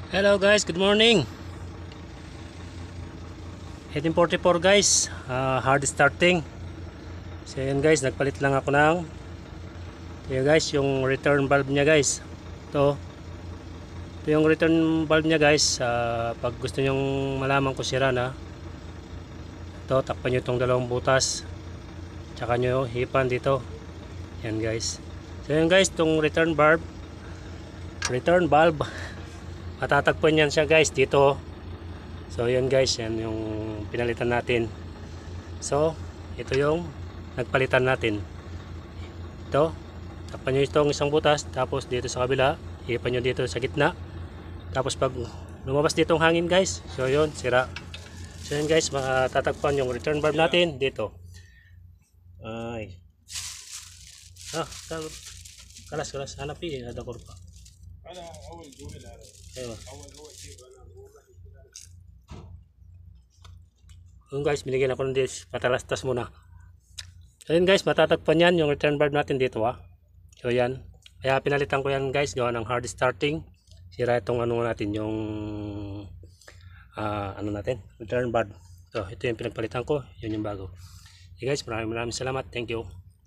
Hello guys, good morning. 1844 guys, hard starting. So yun guys, nagpalit lang ako ng guys, yung return valve nya guys. Ito yung return valve nya guys. Pag gusto nyong malaman kung sira na, ito, takpan nyo itong dalawang butas, tsaka nyo hipan dito. Yan guys. So yun guys, itong return valve matatagpuan yan siya guys dito. So yun guys, yan yung pinalitan natin. So ito yung nagpalitan natin. Ito, takpan nyo itong isang butas, tapos dito sa kabila hipan nyo dito sa gitna, tapos pag lumabas ditong hangin guys, so yun, sira. So yun guys, matatagpuan yung return valve natin dito. Ay, kalas hanap ada kurpa. Yun guys, binigyan ako ng dish, patalastas muna. So yun guys, matatagpan yan yung return valve natin dito So yan, kaya pinalitan ko yan guys, gawa ng hard starting. Sira itong ano natin, yung ano natin, return valve. So ito yung pinagpalitan ko, yun yung bago. Okay guys, maraming salamat, thank you.